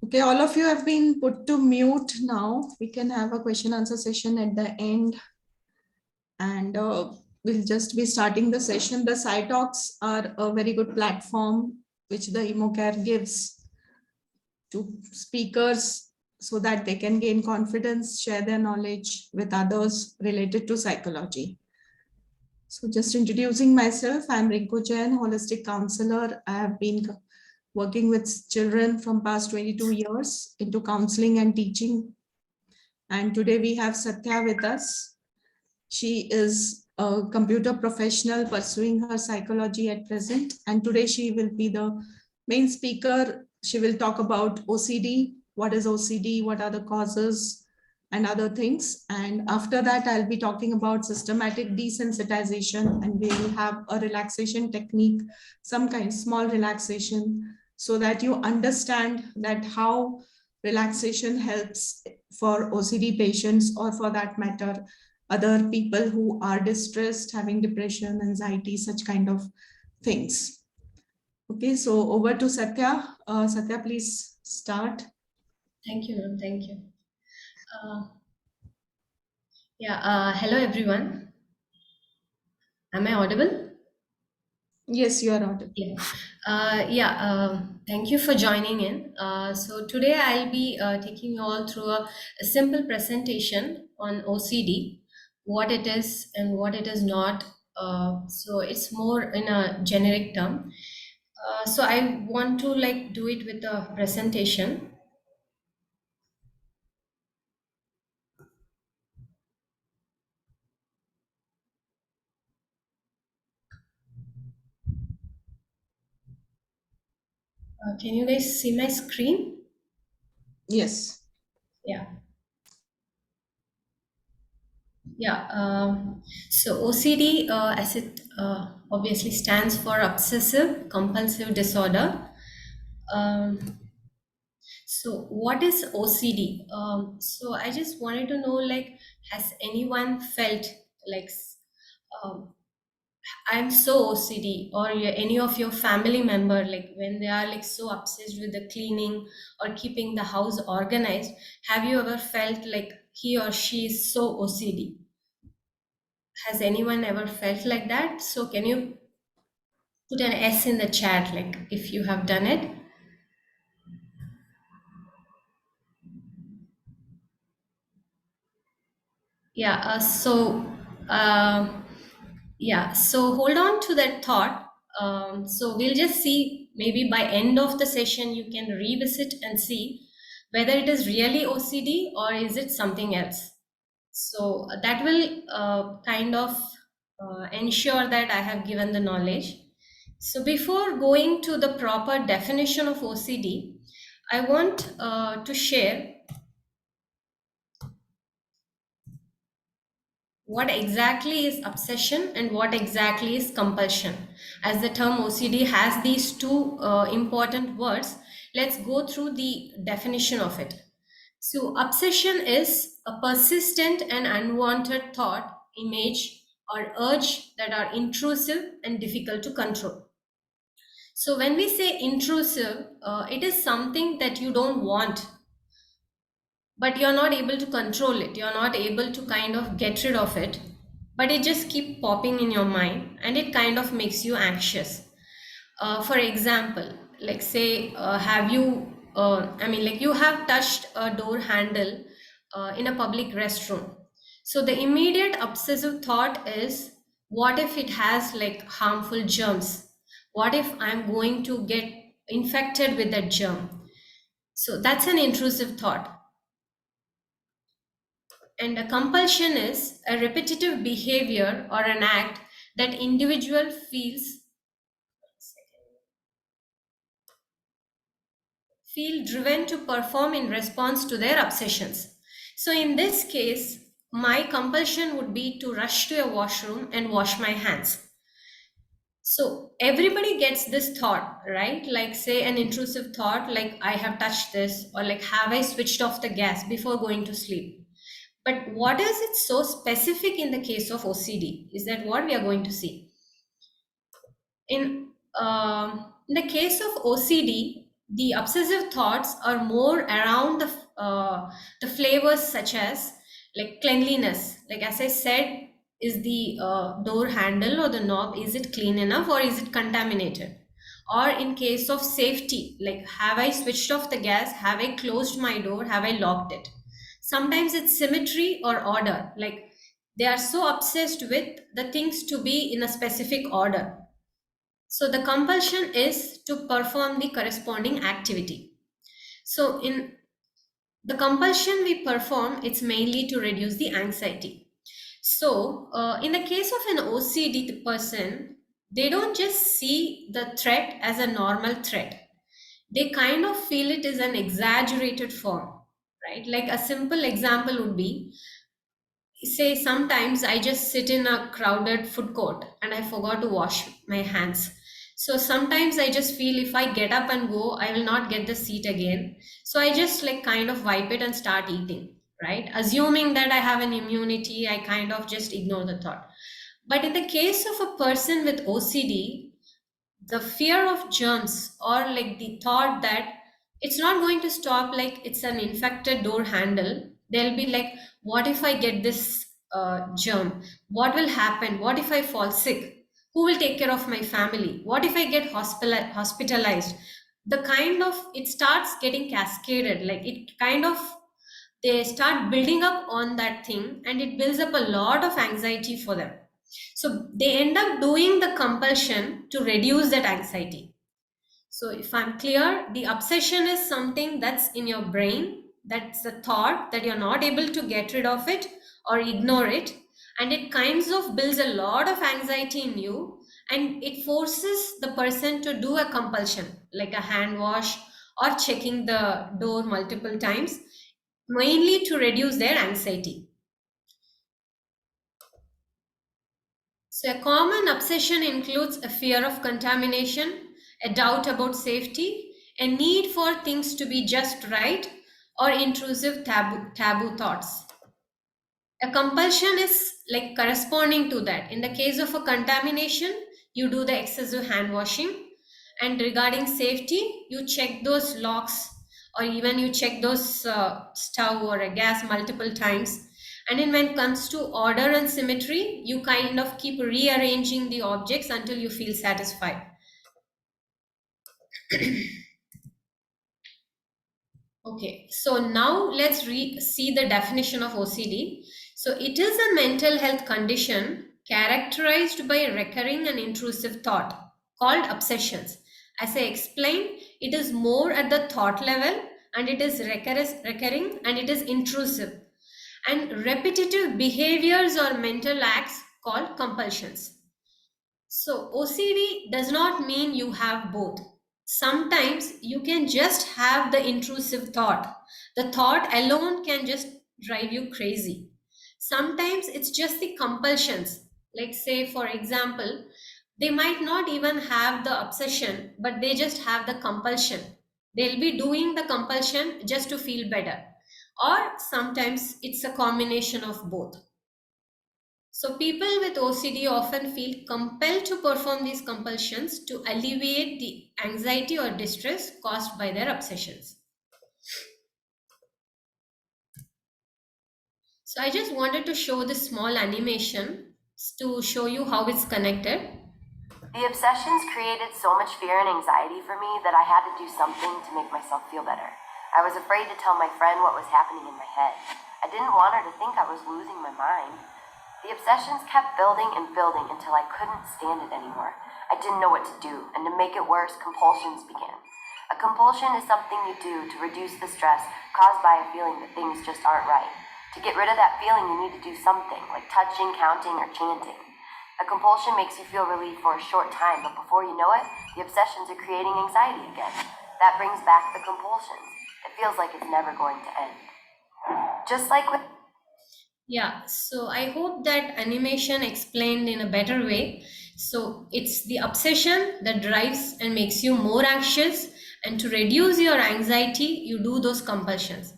Okay, all of you have been put to mute now. We can have a question answer session at the end, and we'll just be starting the session. The Psytalks are a very good platform which the Emocare gives to speakers so that they can gain confidence, share their knowledge with others related to psychology. So just introducing myself, I'm Rinku Jain, holistic counselor. I have been working with children from past 22 years into counseling and teaching. And today we have Satya with us. She is a computer professional pursuing her psychology at present. And today she will be the main speaker. She will talk about OCD. What is OCD? What are the causes? And other things. And after that, I'll be talking about systematic desensitization, and we will have a relaxation technique, some kind of small relaxation, so that you understand that how relaxation helps for OCD patients, or for that matter, other people who are distressed, having depression, anxiety, such kind of things. Okay, so over to Satya. Satya, please start. Thank you, ma'am. Thank you. Hello everyone. Am I audible? Yes, you are audible. Thank you for joining in. So today I'll be taking you all through a simple presentation on OCD, what it is and what it is not. So it's more in a generic term. So I want to do it with a presentation. Can you guys see my screen? Yes. Yeah. So OCD, as it obviously stands for obsessive compulsive disorder. Um, so what is OCD? So I just wanted to know, has anyone felt like um, I'm so OCD, or any of your family member, like when they are like so obsessed with the cleaning or keeping the house organized, have you ever felt like he or she is so OCD? Has anyone ever felt like that? So can you put an S in the chat, like if you have done it? Yeah. Uh, so hold on to that thought. So we'll just see, maybe by end of the session you can revisit and see whether it is really OCD or is it something else. So that will kind of ensure that I have given the knowledge. So before going to the proper definition of OCD, I want to share what exactly is obsession and what exactly is compulsion. As the term OCD has these two important words, let's go through the definition of it. So, obsession is a persistent and unwanted thought, image, or urge that are intrusive and difficult to control. So, when we say intrusive, it is something that you don't want, but you're not able to control it. You're not able to kind of get rid of it, but it just keep popping in your mind and it kind of makes you anxious. For example, like say, have you, like you have touched a door handle in a public restroom. So the immediate obsessive thought is, what if it has like harmful germs? What if I'm going to get infected with that germ? So that's an intrusive thought. And a compulsion is a repetitive behavior or an act that individual feel driven to perform in response to their obsessions. So in this case, my compulsion would be to rush to a washroom and wash my hands. So everybody gets this thought, right? Like say an intrusive thought, like I have touched this, or like have I switched off the gas before going to sleep? But what is it so specific in the case of OCD? Is that what we are going to see? In the case of OCD, The obsessive thoughts are more around the flavors, such as like cleanliness. Like as I said, is the door handle or the knob, is it clean enough or is it contaminated? Or in case of safety, like have I switched off the gas, have I closed my door, have I locked it? Sometimes it's symmetry or order, like they are so obsessed with the things to be in a specific order. So the compulsion is to perform the corresponding activity. So in the compulsion we perform, it's mainly to reduce the anxiety. So in the case of an OCD person, they don't just see the threat as a normal threat. They kind of feel it is an exaggerated form, right? Like a simple example would be, say sometimes I just sit in a crowded food court and I forgot to wash my hands. So sometimes I just feel if I get up and go, I will not get the seat again. So I just like kind of wipe it and start eating, right? Assuming that I have an immunity, I kind of just ignore the thought. But in the case of a person with OCD, the fear of germs, or like the thought that it's not going to stop, like it's an infected door handle, they'll be like, what if I get this germ, what will happen, what if I fall sick, who will take care of my family, what if I get hospitalized? The kind of, it starts getting cascaded, like it kind of, they start building up on that thing and it builds up a lot of anxiety for them. So they end up doing the compulsion to reduce that anxiety. So if I'm clear, the obsession is something that's in your brain, that's a thought that you're not able to get rid of it or ignore it, and it kinds of builds a lot of anxiety in you, and it forces the person to do a compulsion like a hand wash or checking the door multiple times, mainly to reduce their anxiety. So, a common obsession includes a fear of contamination, a doubt about safety, a need for things to be just right, or intrusive taboo thoughts. A compulsion is like corresponding to that. In the case of a contamination, you do the excessive hand washing, and regarding safety, you check those locks, or even you check those stove or a gas multiple times. And then when it comes to order and symmetry, you kind of keep rearranging the objects until you feel satisfied. Okay, so now let's see the definition of OCD. So it is a mental health condition characterized by recurring and intrusive thought called obsessions. As I explained, it is more at the thought level, and it is recurring and it is intrusive, and repetitive behaviors or mental acts called compulsions. So, OCD does not mean you have both. Sometimes you can just have the intrusive thought. The thought alone can just drive you crazy. Sometimes it's just the compulsions. Like, say, for example, they might not even have the obsession, but they just have the compulsion. They'll be doing the compulsion just to feel better. Or sometimes it's a combination of both. So, people with OCD often feel compelled to perform these compulsions to alleviate the anxiety or distress caused by their obsessions. So, I just wanted to show this small animation to show you how it's connected. The obsessions created so much fear and anxiety for me that I had to do something to make myself feel better. I was afraid to tell my friend what was happening in my head. I didn't want her to think I was losing my mind. The obsessions kept building and building until I couldn't stand it anymore. I didn't know what to do, and to make it worse, compulsions began. A compulsion is something you do to reduce the stress caused by a feeling that things just aren't right. To get rid of that feeling, you need to do something, like touching, counting, or chanting. A compulsion makes you feel relief for a short time, but before you know it, the obsessions are creating anxiety again. That brings back the compulsions. It feels like it's never going to end. Just like with Yeah, so I hope that animation explained in a better way. So it's the obsession that drives and makes you more anxious, and to reduce your anxiety, you do those compulsions.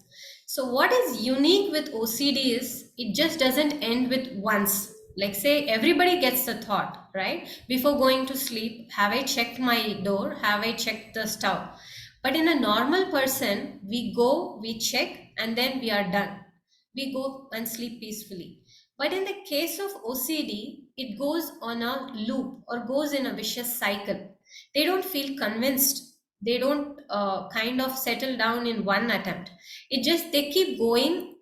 So what is unique with OCD is it just doesn't end with once. Like say everybody gets the thought, right? Before going to sleep, have I checked my door? Have I checked the stove? But in a normal person, we go, we check, and then we are done. We go and sleep peacefully. But in the case of OCD, it goes on a loop or goes in a vicious cycle. They don't feel convinced. They don't kind of settle down in one attempt. It just, they keep going.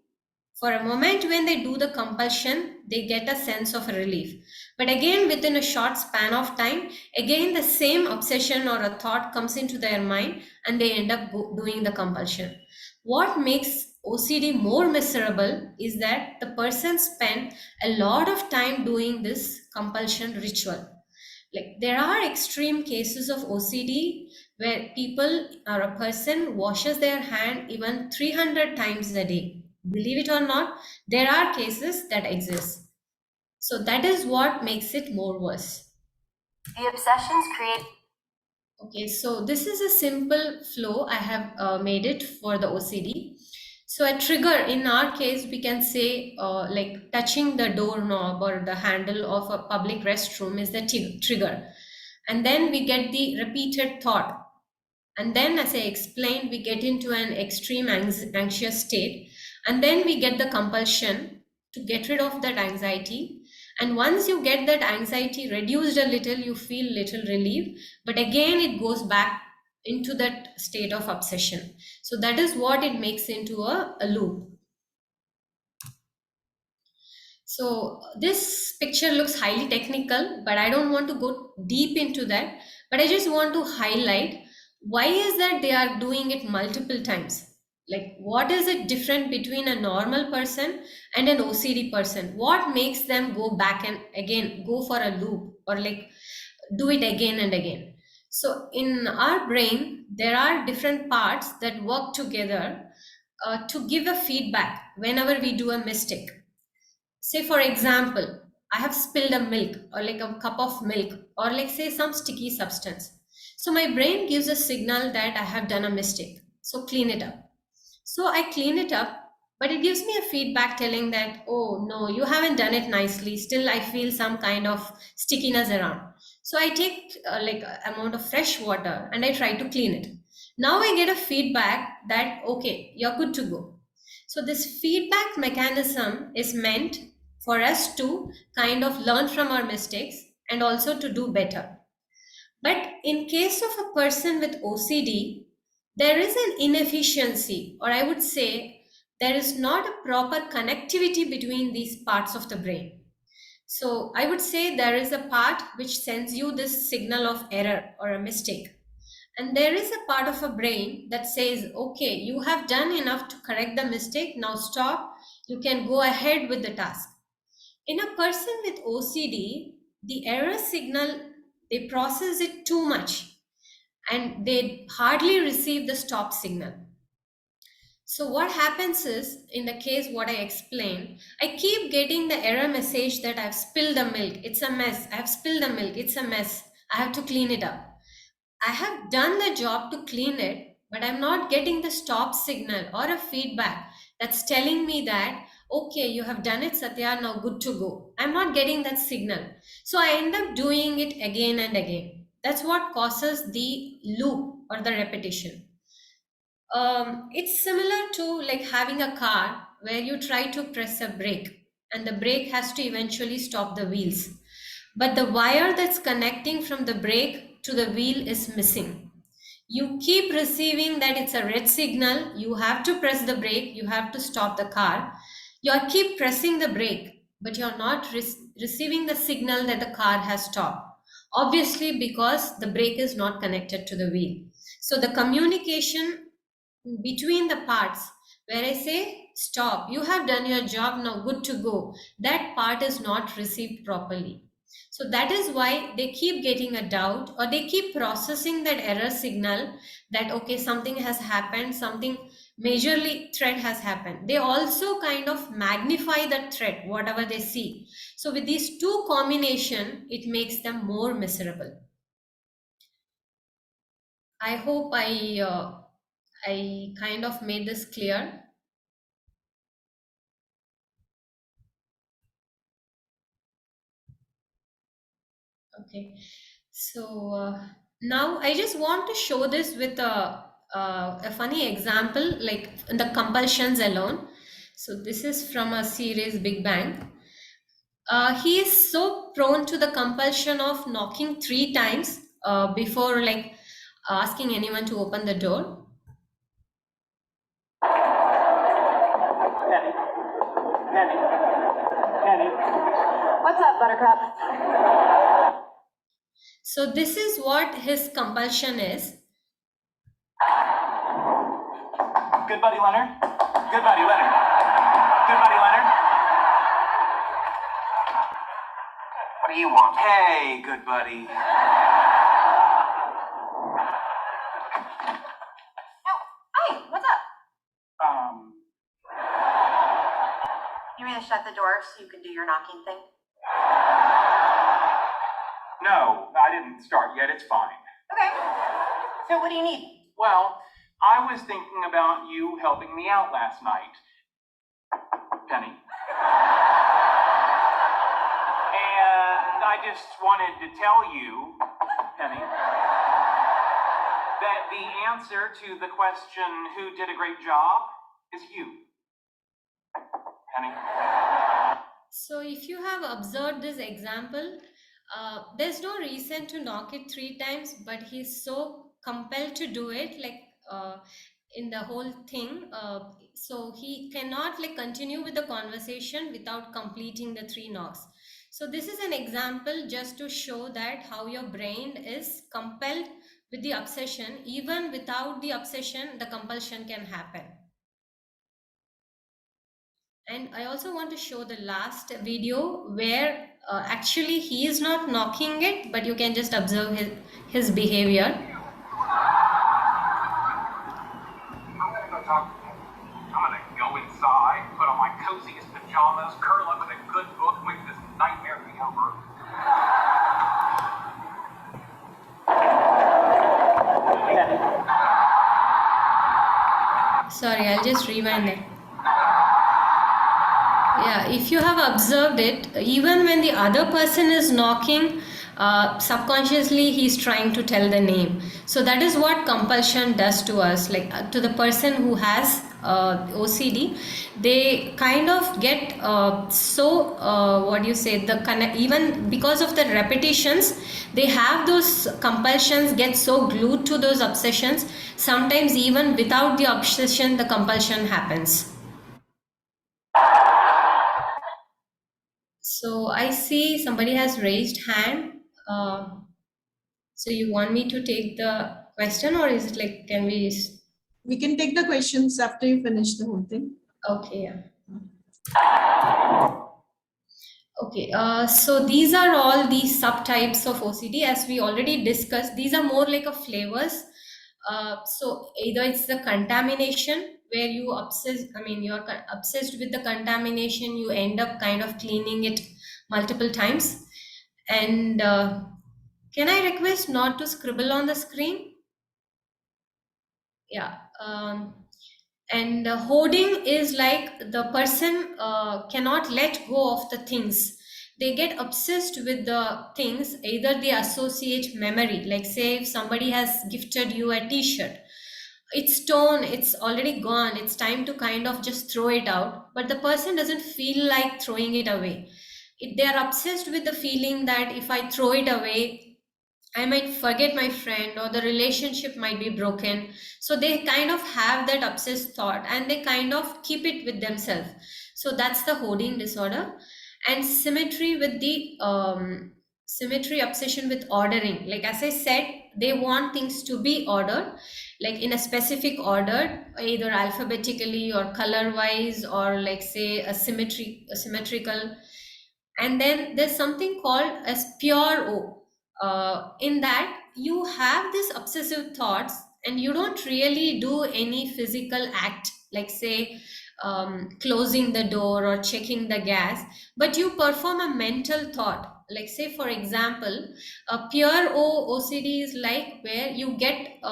For a moment, when they do the compulsion, they get a sense of relief. But again, within a short span of time, again the same obsession or a thought comes into their mind and they end up doing the compulsion. What makes OCD more miserable is that the person spent a lot of time doing this compulsion ritual. Like there are extreme cases of OCD where people or a person washes their hand even 300 times a day. Believe it or not, there are cases that exist. So that is what makes it more worse. The obsessions create. Okay, so this is a simple flow. I have made it for the OCD. So a trigger in our case, we can say like touching the doorknob or the handle of a public restroom is the trigger. And then we get the repeated thought. And then, as I explained, we get into an extreme anxious state. And then we get the compulsion to get rid of that anxiety. And once you get that anxiety reduced a little, you feel little relief. But again, it goes back into that state of obsession. So that is what it makes into a loop. So this picture looks highly technical, but I don't want to go deep into that. But I just want to highlight why is that they are doing it multiple times. Like what is it different between a normal person and an OCD person? What makes them go back and again go for a loop or like do it again and again? So in our brain, there are different parts that work together to give a feedback whenever we do a mistake. Say for example, I have spilled a milk or like a cup of milk or like say some sticky substance. So my brain gives a signal that I have done a mistake, so clean it up. So I clean it up, but it gives me a feedback telling that, oh no, you haven't done it nicely. Still, I feel some kind of stickiness around. So I take like a amount of fresh water and I try to clean it. Now I get a feedback that, okay, you're good to go. So this feedback mechanism is meant for us to kind of learn from our mistakes and also to do better. But in case of a person with OCD, there is an inefficiency, or I would say there is not a proper connectivity between these parts of the brain. So I would say there is a part which sends you this signal of error or a mistake. And there is a part of a brain that says, okay, you have done enough to correct the mistake, now stop, you can go ahead with the task. In a person with OCD, the error signal, they process it too much and they hardly receive the stop signal. So what happens is, in the case what I explained, I keep getting the error message that I've spilled the milk, it's a mess. I've spilled the milk, it's a mess. I have to clean it up. I have done the job to clean it, but I'm not getting the stop signal or a feedback that's telling me that, okay, you have done it, Satya, now good to go. I'm not getting that signal. So I end up doing it again and again. That's what causes the loop or the repetition. It's similar to like having a car where you try to press a brake and the brake has to eventually stop the wheels. But the wire that's connecting from the brake to the wheel is missing. You keep receiving that it's a red signal, you have to press the brake, you have to stop the car. You keep pressing the brake, but you're not receiving the signal that the car has stopped. Obviously, because the brake is not connected to the wheel. So the communication between the parts where I say, stop, you have done your job, now good to go, that part is not received properly. So that is why they keep getting a doubt or they keep processing that error signal that, okay, something has happened, something majorly threat has happened. They also kind of magnify that threat, whatever they see. So with these two combination, it makes them more miserable. I hope I kind of made this clear. Okay, so now I just want to show this with a funny example, like in the compulsions alone. So this is from a series Big Bang. He is so prone to the compulsion of knocking 3 times before like asking anyone to open the door. Penny. Penny. Penny. What's up, Buttercup? So this is what his compulsion is. Good buddy, Leonard. Good buddy, Leonard. Good buddy, Leonard. What do you want? Hey, good buddy. Hey, what's up? Um, You mean to shut the door so you can do your knocking thing? no, I didn't start yet. It's fine. Okay. So what do you need? Well, I was thinking about you helping me out last night, Penny. And I just wanted to tell you, Penny, that the answer to the question, who did a great job, is you, Penny. So if you have observed this example, there's no reason to knock it 3 times, but he's so compelled to do it, like in the whole thing. So he cannot like continue with the conversation without completing the 3 knocks. So this is an example just to show that how your brain is compelled with the obsession. Even without the obsession, the compulsion can happen. And I also want to show the last video where actually he is not knocking it, but you can just observe his behavior. I'm gonna go talk to him. I'm gonna go inside, put on my coziest pajamas, curl up in a good book, make this nightmare be over. Sorry, I'll just rewind it. Yeah, if you have observed it, even when the other person is knocking, subconsciously he's trying to tell the name. So that is what compulsion does to us, like to the person who has OCD. They kind of get what do you say, the connect, even because of the repetitions, they have those compulsions get so glued to those obsessions. Sometimes even without the obsession, the compulsion happens. So I see somebody has raised hand. So you want me to take the question, or is it like, can we? We can take the questions after you finish the whole thing. Okay, yeah. Okay, so these are all the subtypes of OCD. As we already discussed, these are more like a flavors. So either it's the contamination where you you're obsessed with the contamination, you end up kind of cleaning it multiple times. And can I request not to scribble on the screen? Yeah. And hoarding is like the person cannot let go of the things. They get obsessed with the things. Either they associate memory, like say if somebody has gifted you a t-shirt, it's torn, it's already gone, it's time to kind of just throw it out, but the person doesn't feel like throwing it away. They are obsessed with the feeling that if I throw it away, I might forget my friend or the relationship might be broken. So they kind of have that obsessed thought and they kind of keep it with themselves. So that's the hoarding disorder. And symmetry with the symmetry obsession with ordering. Like as I said, they want things to be ordered, like in a specific order, either alphabetically or color wise, or like say a symmetrical. And then there's something called as pure O. In that you have these obsessive thoughts and you don't really do any physical act, like say closing the door or checking the gas, but you perform a mental thought. Like say for example, a pure OCD is like where you get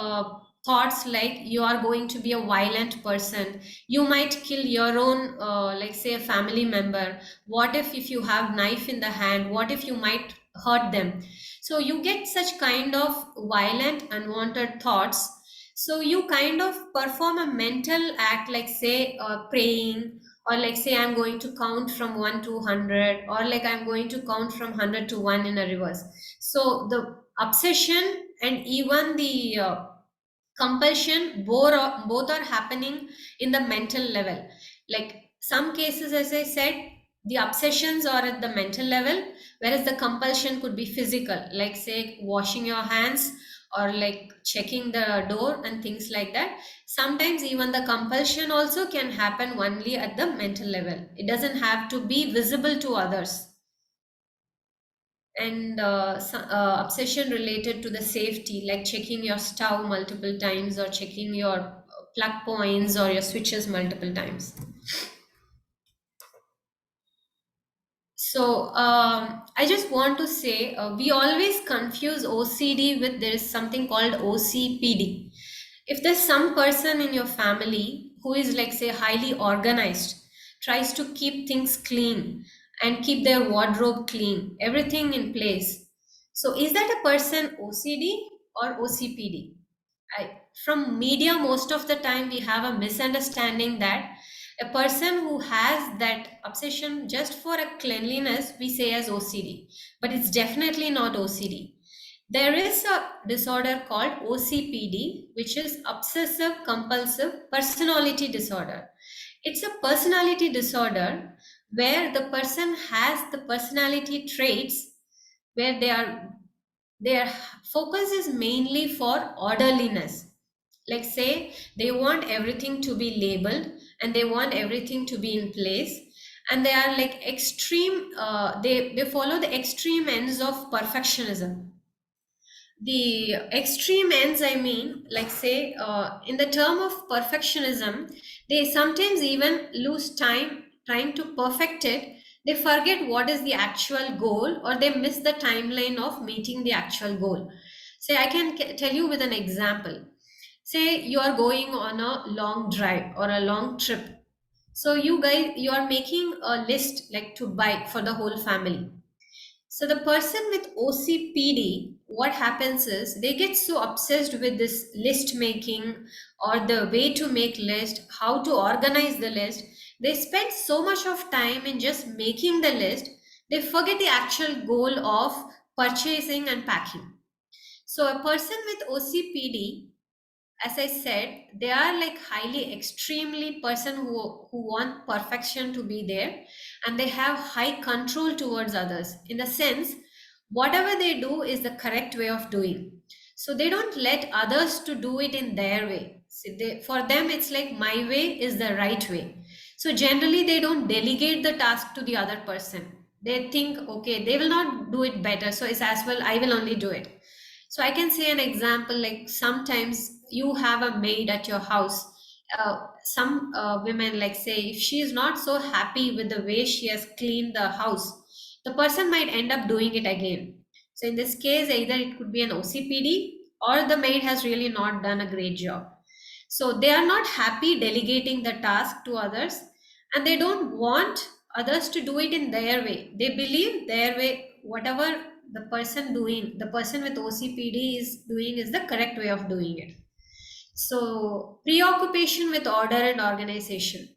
thoughts like you are going to be a violent person, you might kill your own like say a family member. What if you have knife in the hand, what if you might hurt them? So you get such kind of violent unwanted thoughts. So you kind of perform a mental act, like say praying, or like say I'm going to count from 1 to 100, or like I'm going to count from 100 to 1 in a reverse. So the obsession and even the compulsion both are happening in the mental level. Like some cases, as I said, the obsessions are at the mental level, whereas the compulsion could be physical, like say washing your hands or like checking the door and things like that. Sometimes even the compulsion also can happen only at the mental level, it doesn't have to be visible to others. And obsession related to the safety, like checking your stove multiple times or checking your plug points or your switches multiple times. So I just want to say we always confuse OCD with, there is something called OCPD. If there's some person in your family who is like say highly organized, tries to keep things clean and keep their wardrobe clean, everything in place. So is that a person OCD or OCPD? From media, most of the time we have a misunderstanding that a person who has that obsession just for a cleanliness we say as OCD, but it's definitely not OCD. There is a disorder called OCPD, which is obsessive compulsive personality disorder. It's a personality disorder where the person has the personality traits where their focus is mainly for orderliness. Like say they want everything to be labeled and they want everything to be in place, and they are like extreme they follow the extreme ends of perfectionism. The extreme ends, I mean, like say in the term of perfectionism, they sometimes even lose time trying to perfect it. They forget what is the actual goal, or they miss the timeline of meeting the actual goal. Say I can tell you with an example. Say you are going on a long drive or a long trip. So you are making a list like to buy for the whole family. So the person with OCPD, what happens is they get so obsessed with this list making or the way to make list, how to organize the list. They spend so much of time in just making the list. They forget the actual goal of purchasing and packing. So a person with OCPD, as I said, they are like highly extremely person who want perfection to be there, and they have high control towards others in the sense whatever they do is the correct way of doing. So they don't let others to do it in their way. See, for them it's like my way is the right way. So generally they don't delegate the task to the other person. They think okay, they will not do it better, so it's as well I will only do it. So I can say an example, like sometimes you have a maid at your house. Some women, like say, if she is not so happy with the way she has cleaned the house, the person might end up doing it again. So in this case, either it could be an OCPD or the maid has really not done a great job. So they are not happy delegating the task to others, and they don't want others to do it in their way. They believe their way, whatever the person with OCPD is doing is the correct way of doing it. So preoccupation with order and organization,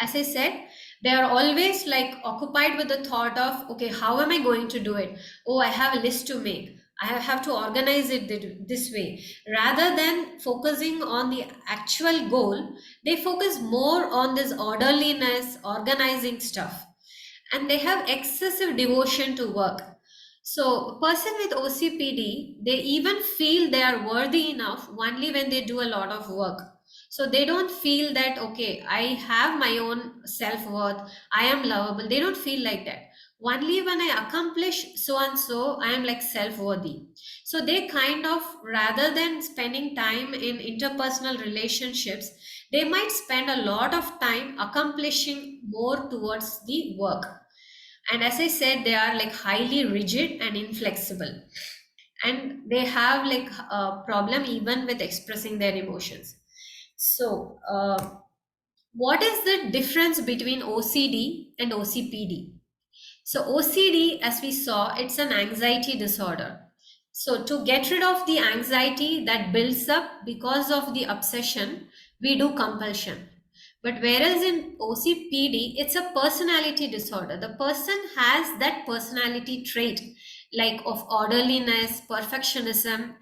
as I said, they are always like occupied with the thought of, okay, how am I going to do it? Oh, I have a list to make. I have to organize it this way. Rather than focusing on the actual goal, they focus more on this orderliness, organizing stuff, and they have excessive devotion to work. So, a person with OCPD, they even feel they are worthy enough only when they do a lot of work. So, they don't feel that, okay, I have my own self worth, I am lovable. They don't feel like that. Only when I accomplish so and so, I am like self worthy. So, they kind of, rather than spending time in interpersonal relationships, they might spend a lot of time accomplishing more towards the work. And as I said, they are like highly rigid and inflexible, and they have like a problem even with expressing their emotions. So what is the difference between OCD and OCPD? So OCD, as we saw, it's an anxiety disorder. So to get rid of the anxiety that builds up because of the obsession, we do compulsion. But whereas in OCPD, it's a personality disorder. The person has that personality trait, like of orderliness, perfectionism,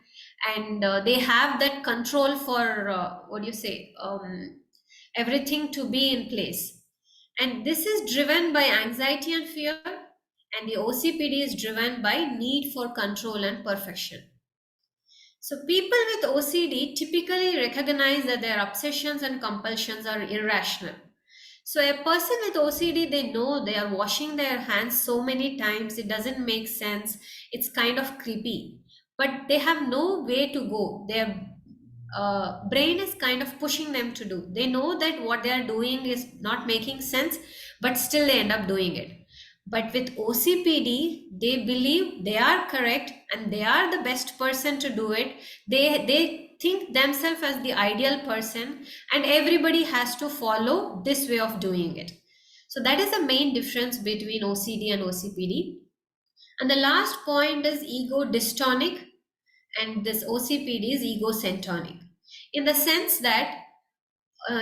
and they have that control for what do you say, everything to be in place. And this is driven by anxiety and fear, and the OCPD is driven by need for control and perfection. So people with OCD typically recognize that their obsessions and compulsions are irrational. So a person with OCD, they know they are washing their hands so many times, it doesn't make sense. It's kind of creepy, but they have no way to go. Their brain is kind of pushing them to do. They know that what they are doing is not making sense, but still they end up doing it. But with OCPD, they believe they are correct and they are the best person to do it. They think themselves as the ideal person, and everybody has to follow this way of doing it. So that is the main difference between OCD and OCPD. And the last point is ego dystonic, and this OCPD is egocentric. In the sense that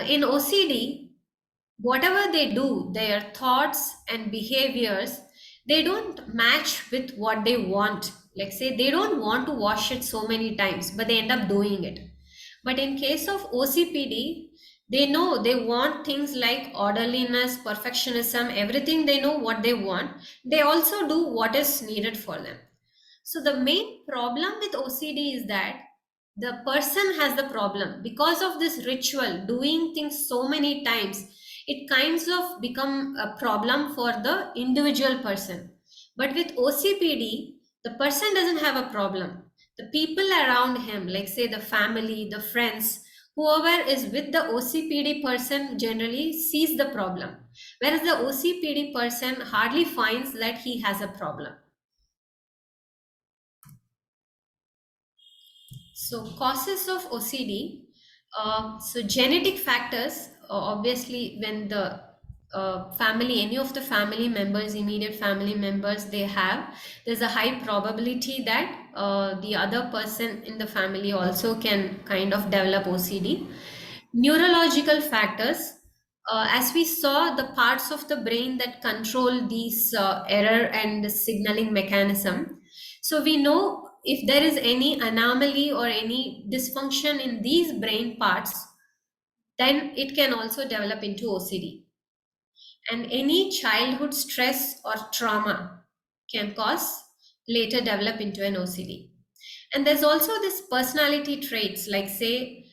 in OCD, whatever they do, their thoughts and behaviors, they don't match with what they want. Like, say, they don't want to wash it so many times, but they end up doing it. But in case of OCPD, they know they want things like orderliness, perfectionism, everything. They know what they want. They also do what is needed for them. So the main problem with OCD is that the person has the problem because of this ritual, doing things so many times. It kinds of become a problem for the individual person. But with OCPD, the person doesn't have a problem. The people around him, like say the family, the friends, whoever is with the OCPD person generally sees the problem. Whereas the OCPD person hardly finds that he has a problem. So causes of OCD. So genetic factors, obviously when the family, any of the family members, immediate family members, there's a high probability that the other person in the family also can kind of develop OCD. Neurological factors, as we saw, the parts of the brain that control these error and signaling mechanism. So we know if there is any anomaly or any dysfunction in these brain parts, then it can also develop into OCD. And any childhood stress or trauma can cause later develop into an OCD. And there's also this personality traits, like say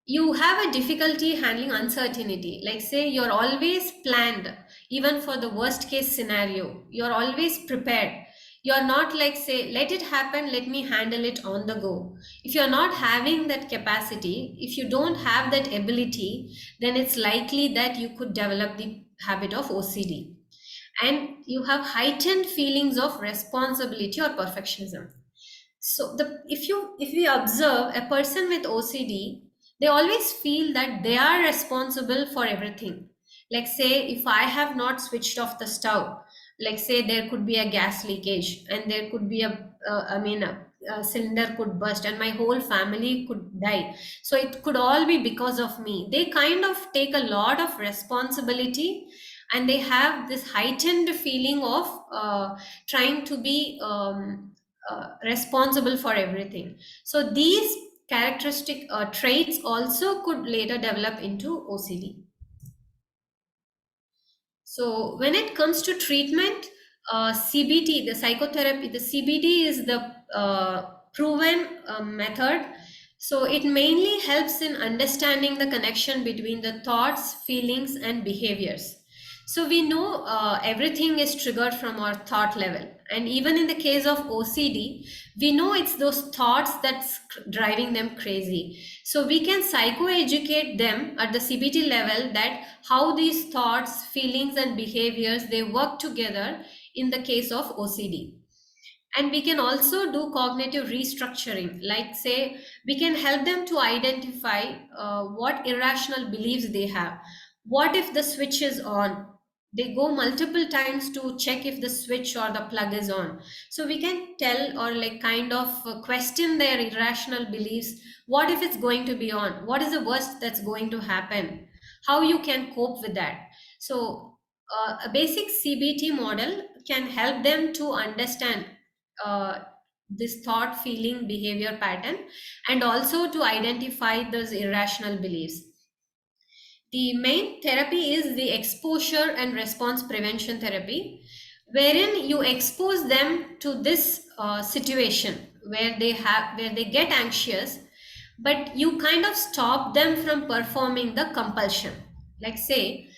you have a difficulty handling uncertainty, like say you're always planned, even for the worst case scenario, you're always prepared. You're not like say let it happen, let me handle it on the go. If you're not having that capacity, if you don't have that ability, then it's likely that you could develop the habit of OCD, and you have heightened feelings of responsibility or perfectionism. So the if we observe a person with OCD, they always feel that they are responsible for everything. Like say if I have not switched off the stove, like say there could be a gas leakage and there could be a cylinder could burst and my whole family could die. So it could all be because of me. They kind of take a lot of responsibility, and they have this heightened feeling of trying to be responsible for everything. So these characteristic traits also could later develop into OCD. So when it comes to treatment, CBT, the psychotherapy, the CBT is the proven method. So it mainly helps in understanding the connection between the thoughts, feelings, and behaviors. So we know everything is triggered from our thought level. And even in the case of OCD, we know it's those thoughts that's driving them crazy. So we can psychoeducate them at the CBT level that how these thoughts, feelings, and behaviors they work together in the case of OCD. And we can also do cognitive restructuring, like say we can help them to identify what irrational beliefs they have. What if the switch is on? They go multiple times to check if the switch or the plug is on. So we can tell or like kind of question their irrational beliefs. What if it's going to be on? What is the worst that's going to happen? How you can cope with that? So a basic CBT model can help them to understand uh, this thought, feeling, behavior pattern, and also to identify those irrational beliefs. The main therapy is the exposure and response prevention therapy, wherein you expose them to this situation where they get anxious, but you kind of stop them from performing the compulsion. Like say,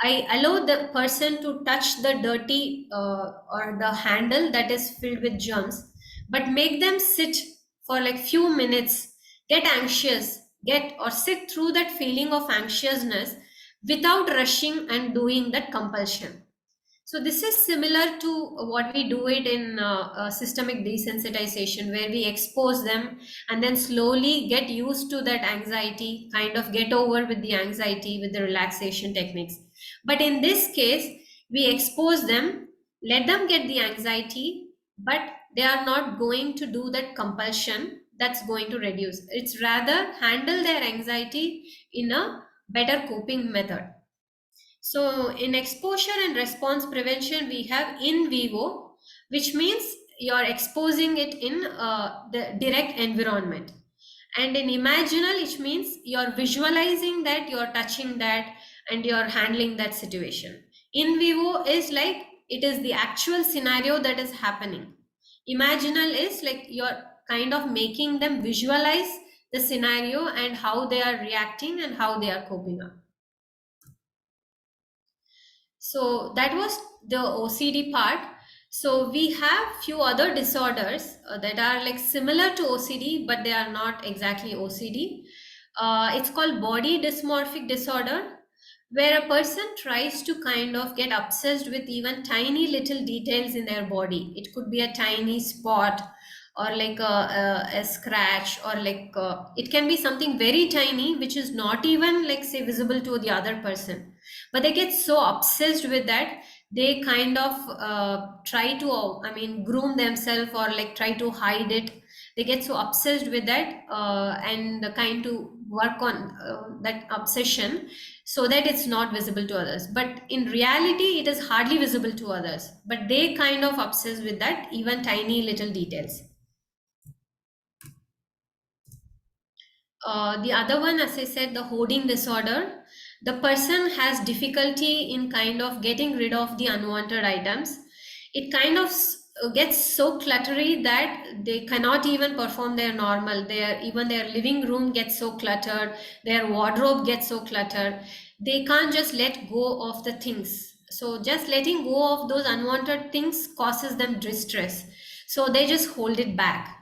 I allow the person to touch the dirty or the handle that is filled with germs, but make them sit for like few minutes, get anxious, get or sit through that feeling of anxiousness without rushing and doing that compulsion. So this is similar to what we do it in systemic desensitization, where we expose them and then slowly get used to that anxiety, kind of get over with the anxiety with the relaxation techniques. But in this case, we expose them, let them get the anxiety, but they are not going to do that compulsion that's going to reduce. It's rather handle their anxiety in a better coping method. So in exposure and response prevention, we have in vivo, which means you're exposing it in the direct environment. And in imaginal, which means you're visualizing that, you're touching that, and you're handling that situation. In vivo is like it is the actual scenario that is happening. Imaginal is like you're kind of making them visualize the scenario and how they are reacting and how they are coping up. So that was the OCD part. So we have few other disorders that are like similar to OCD, but they are not exactly OCD. It's called body dysmorphic disorder, where a person tries to kind of get obsessed with even tiny little details in their body. It could be a tiny spot or like a scratch, or like it can be something very tiny which is not even like say visible to the other person, but they get so obsessed with that they kind of try to groom themselves or like try to hide it. They get so obsessed with that and kind to work on that obsession so that it's not visible to others, but in reality it is hardly visible to others, but they kind of obsess with that even tiny little details. The other one, as I said, the hoarding disorder. The person has difficulty in kind of getting rid of the unwanted items. It kind of gets so cluttery that they cannot even perform their normal. Even their living room gets so cluttered. Their wardrobe gets so cluttered. They can't just let go of the things. So just letting go of those unwanted things causes them distress. So they just hold it back.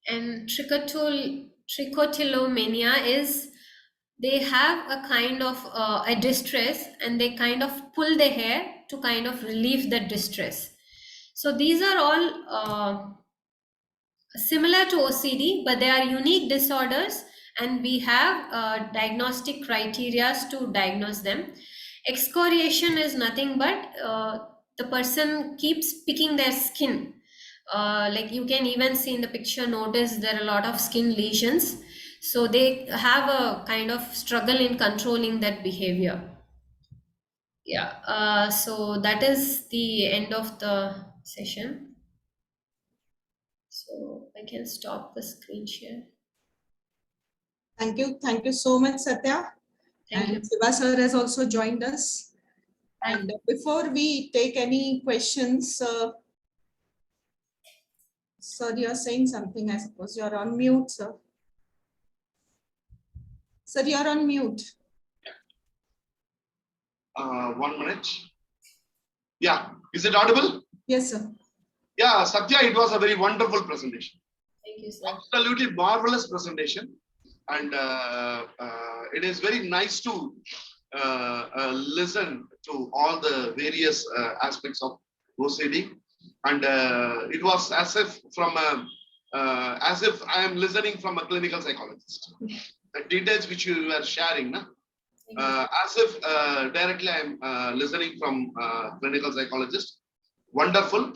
And trichotillomania is they have a kind of a distress, and they kind of pull their hair to kind of relieve the distress. So these are all similar to OCD, but they are unique disorders, and we have diagnostic criteria to diagnose them. Excoriation is nothing but the person keeps picking their skin. Like you can even see in the picture, notice there are a lot of skin lesions. So they have a kind of struggle in controlling that behavior. Yeah, so that is the end of the session. So I can stop the screen share. Thank you. Thank you so much, Satya. Thank you. Siva sir has also joined us. Thank And before we take any questions, sir, you're saying something, I suppose. You're on mute, sir. Sir, you're on mute. 1 minute. Yeah, is it audible? Yes, sir. Yeah, Satya, it was a very wonderful presentation. Thank you, sir. Absolutely marvelous presentation. And it is very nice to listen to all the various aspects of OCD. And it was as if I am listening from a clinical psychologist. The details which you were sharing, as if directly I'm listening from clinical psychologist. Wonderful.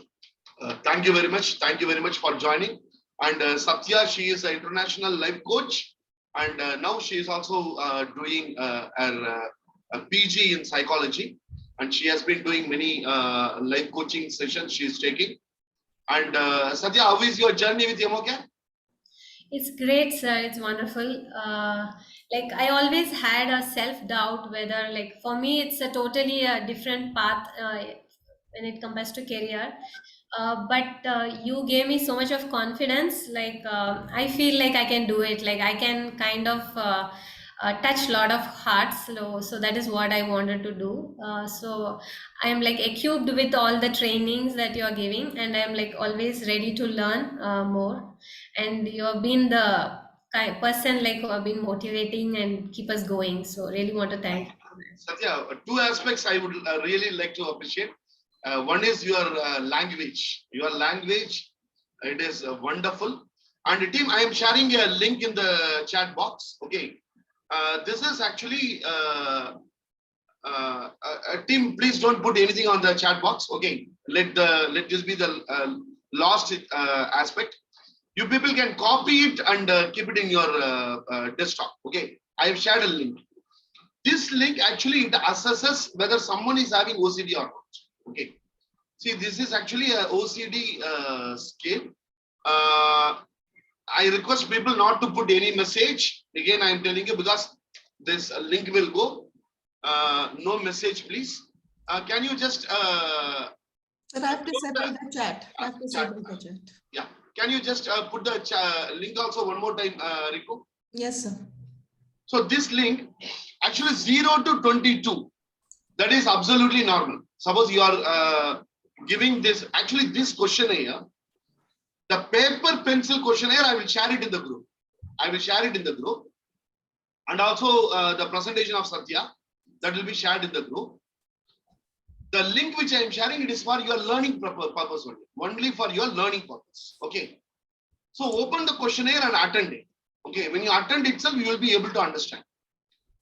Thank you very much. Thank you very much for joining. And Satya, she is an international life coach, and now she is also doing her PG in psychology, and she has been doing many life coaching sessions she is taking. And Satya, how is your journey with Emocare? It's great, sir. It's wonderful. Like I always had a self-doubt whether, like, for me, it's a totally different path when it compares to career. But you gave me so much of confidence. Like I feel like I can do it. Like I can kind of touch a lot of hearts. So that is what I wanted to do. So I am like equipped with all the trainings that you are giving, and I'm like always ready to learn more. And you have been the person like who have been motivating and keep us going. So really want to thank you for that. Satya, two aspects I would really like to appreciate. One is your language. Your language, it is wonderful. And team, I am sharing a link in the chat box. Okay, this is actually team. Please don't put anything on the chat box. Okay, let this be the last aspect. You people can copy it and keep it in your desktop. Okay, I have shared a link. This link actually it assesses whether someone is having OCD or not. Okay. See, this is actually a OCD scale. I request people not to put any message. Again, I am telling you because this link will go. No message, please. Can you just? Sir, I have disabled the chat. I have disabled the chat. Yeah. Can you just put the link also one more time, Riku? Yes, sir. So this link, actually 0 to 22, that is absolutely normal. Suppose you are giving this, actually this questionnaire, the paper pencil questionnaire, I will share it in the group. I will share it in the group. And also the presentation of Satya, that will be shared in the group. The link which I am sharing, it is for your learning purpose only for your learning purpose. Okay. So open the questionnaire and attend it. Okay. When you attend itself, you will be able to understand.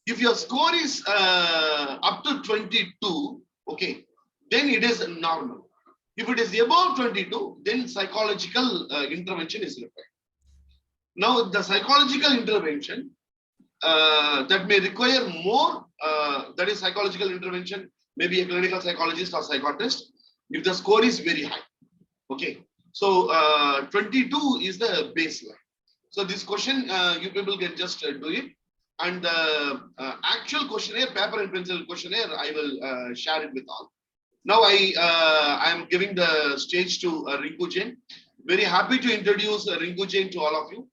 If your score is up to 22, okay, then it is normal. If it is above 22, then psychological intervention is required. Now, the psychological intervention that may require more, that is psychological intervention, maybe a clinical psychologist or psychiatrist, if the score is very high. Okay, so 22 is the baseline. So this question, you people can just do it. And the actual questionnaire, paper and pencil questionnaire, I will share it with all. Now I am giving the stage to Rinku Jain. Very happy to introduce Rinku Jain to all of you.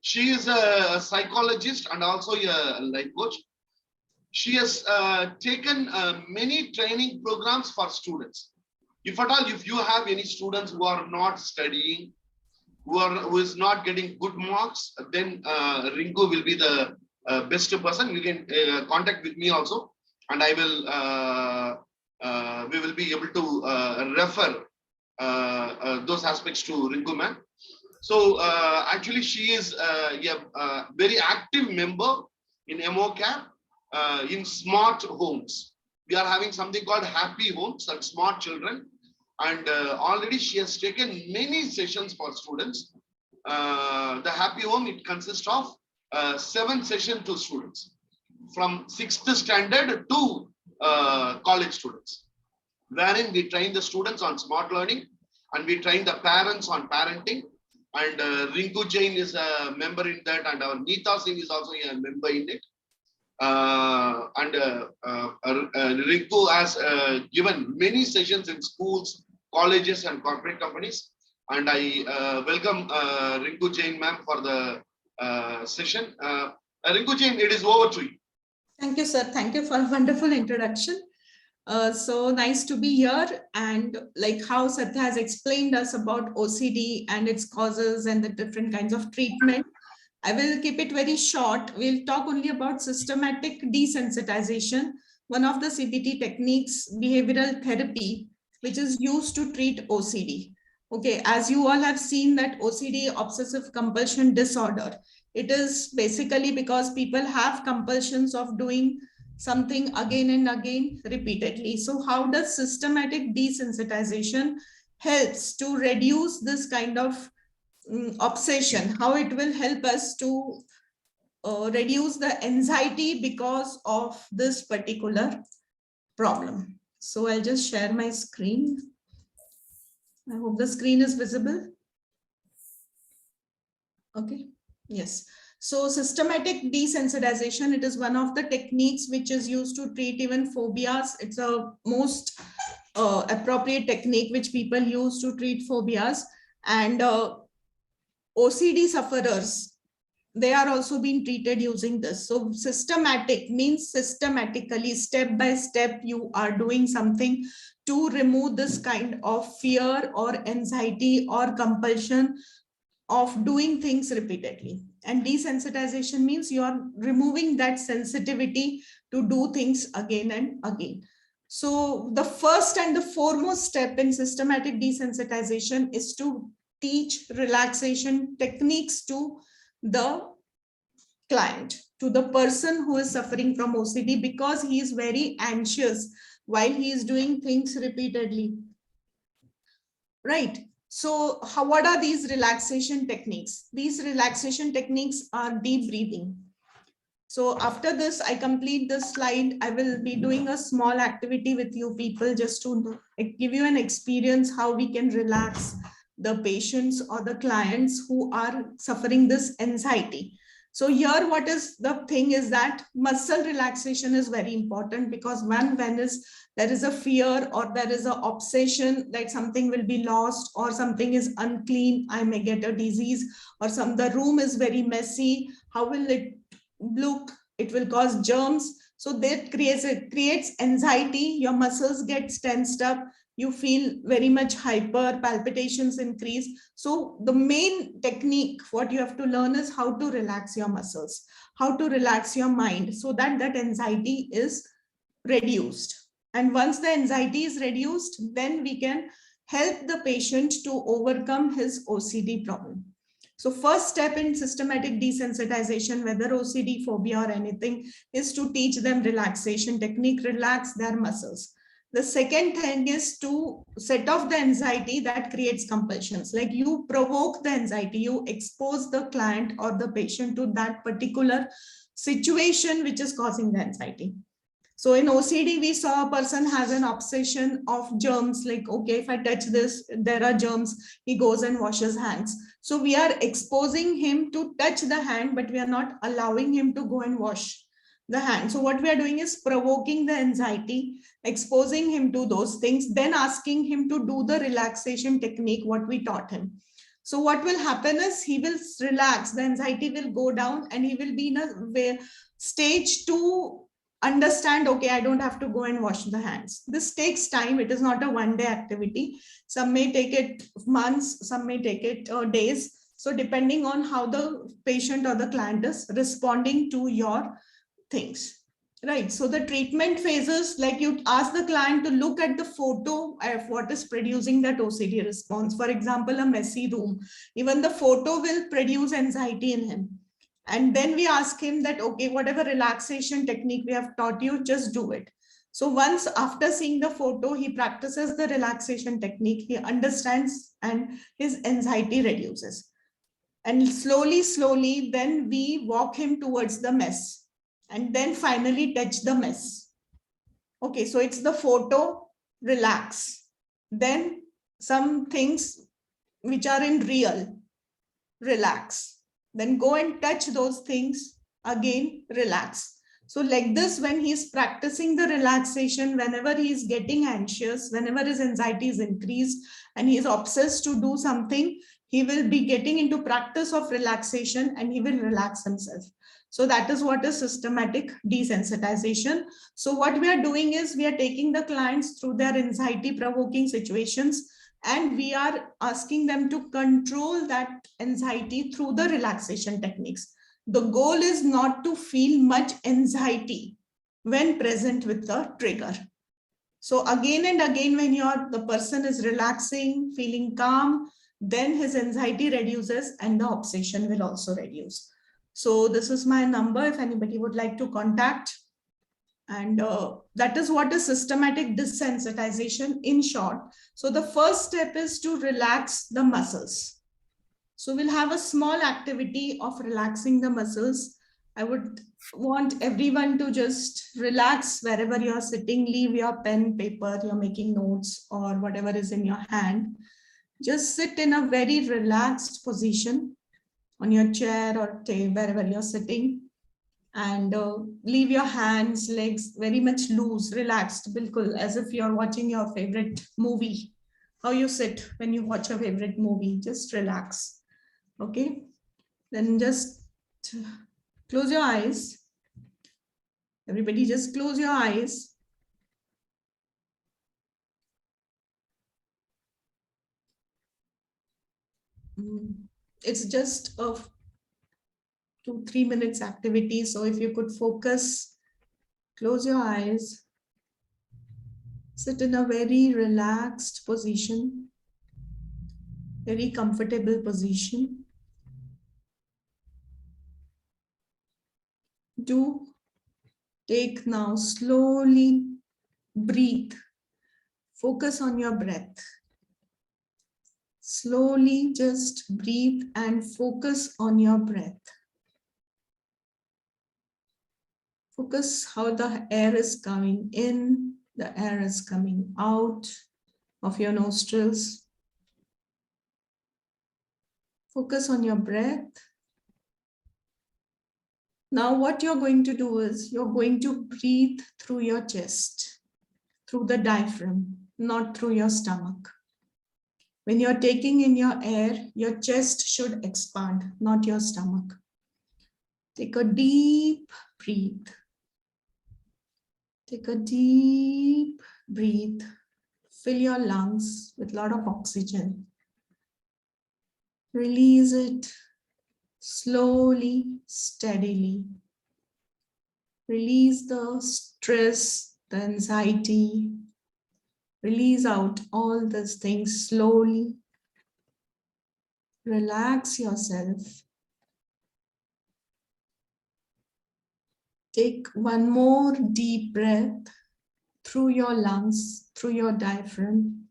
She is a psychologist and also a life coach. She has taken many training programs for students. If at all, if you have any students who are not studying, who is not getting good marks, then Rinku will be the best person. You can contact with me also, and I will we will be able to refer those aspects to Rinku ma'am. So actually, she is a very active member in Emocare in smart homes. We are having something called happy homes and smart children, and already she has taken many sessions for students. The happy home, it consists of 7 sessions to students from 6th standard to college students, wherein we train the students on smart learning and we train the parents on parenting. And Rinku Jain is a member in that, and our Neeta Singh is also a member in it. Rinku has given many sessions in schools, colleges, and corporate companies. And I welcome Rinku Jain ma'am for the session. Rinku Jain, it is over to you. Thank you, sir. Thank you for a wonderful introduction. So nice to be here, and like how Satya has explained us about OCD and its causes and the different kinds of treatment, I will keep it very short. We'll talk only about systematic desensitization, one of the CBT techniques, behavioral therapy, which is used to treat OCD. Okay, as you all have seen that OCD, obsessive compulsion disorder, it is basically because people have compulsions of doing something again and again repeatedly. So how does systematic desensitization helps to reduce this kind of obsession? How it will help us to reduce the anxiety because of this particular problem. So I'll just share my screen. I hope the screen is visible. Okay, yes. So systematic desensitization, it is one of the techniques which is used to treat even phobias. It's a most appropriate technique which people use to treat phobias. And OCD sufferers, they are also being treated using this. So systematic means systematically, step by step, you are doing something to remove this kind of fear or anxiety or compulsion of doing things repeatedly. And desensitization means you are removing that sensitivity to do things again and again. So the first and the foremost step in systematic desensitization is to teach relaxation techniques to the client, to the person who is suffering from OCD, because he is very anxious while he is doing things repeatedly. Right. So what are these relaxation techniques? These relaxation techniques are deep breathing. So after this, I complete this slide. I will be doing a small activity with you people just to give you an experience how we can relax the patients or the clients who are suffering this anxiety. So here, what is the thing is that muscle relaxation is very important, because when there is a fear or there is an obsession that something will be lost or something is unclean, I may get a disease, or the room is very messy, how will it look? It will cause germs. So that creates anxiety. Your muscles get tensed up. You feel very much hyper, palpitations increase. So the main technique, what you have to learn is how to relax your muscles, how to relax your mind, so that that anxiety is reduced. And once the anxiety is reduced, then we can help the patient to overcome his OCD problem. So first step in systematic desensitization, whether OCD, phobia or anything, is to teach them relaxation technique, relax their muscles. The second thing is to set off the anxiety that creates compulsions. Like you provoke the anxiety, you expose the client or the patient to that particular situation which is causing the anxiety. So in OCD, we saw a person has an obsession of germs, like, okay, if I touch this, there are germs, he goes and washes hands. So we are exposing him to touch the hand, but we are not allowing him to go and wash the hand. So what we are doing is provoking the anxiety, exposing him to those things, then asking him to do the relaxation technique, what we taught him. So what will happen is he will relax, the anxiety will go down, and he will be in a stage to understand, okay, I don't have to go and wash the hands. This takes time. It is not a one-day activity. Some may take it months, some may take it days. So depending on how the patient or the client is responding to your things. Right. So the treatment phases, like you ask the client to look at the photo of what is producing that OCD response. For example, a messy room. Even the photo will produce anxiety in him. And then we ask him that, okay, whatever relaxation technique we have taught you, just do it. So once after seeing the photo, he practices the relaxation technique, he understands, and his anxiety reduces. And slowly, then we walk him towards the mess, and then finally touch the mess. Okay, so it's the photo, relax. Then some things which are in real, relax. Then go and touch those things, again, relax. So like this, when he's practicing the relaxation, whenever he's getting anxious, whenever his anxiety is increased and he's obsessed to do something, he will be getting into practice of relaxation and he will relax himself. So that is what is systematic desensitization. So what we are doing is we are taking the clients through their anxiety provoking situations, and we are asking them to control that anxiety through the relaxation techniques. The goal is not to feel much anxiety when present with the trigger. So again and again, when the person is relaxing, feeling calm, then his anxiety reduces and the obsession will also reduce. So this is my number if anybody would like to contact. And that is what is systematic desensitization in short. So the first step is to relax the muscles. So we'll have a small activity of relaxing the muscles. I would want everyone to just relax wherever you're sitting, leave your pen, paper, you're making notes or whatever is in your hand. Just sit in a very relaxed position on your chair or table, wherever you're sitting. And leave your hands, legs very much loose, relaxed, bilkul, as if you're watching your favorite movie. How you sit when you watch a favorite movie, just relax. Okay, then just close your eyes. Everybody just close your eyes. It's just a 2-3 minutes activity. So if you could focus, close your eyes, sit in a very relaxed position, very comfortable position. Do take now slowly breathe. Focus on your breath. Slowly just breathe and focus on your breath. Focus how the air is coming in, the air is coming out of your nostrils. Focus on your breath. Now what you're going to do is you're going to breathe through your chest, through the diaphragm, not through your stomach. When you're taking in your air, your chest should expand, not your stomach. Take a deep breath. Take a deep breath. Fill your lungs with a lot of oxygen. Release it slowly, steadily. Release the stress, the anxiety. Release out all these things slowly. Relax yourself. Take one more deep breath through your lungs, through your diaphragm.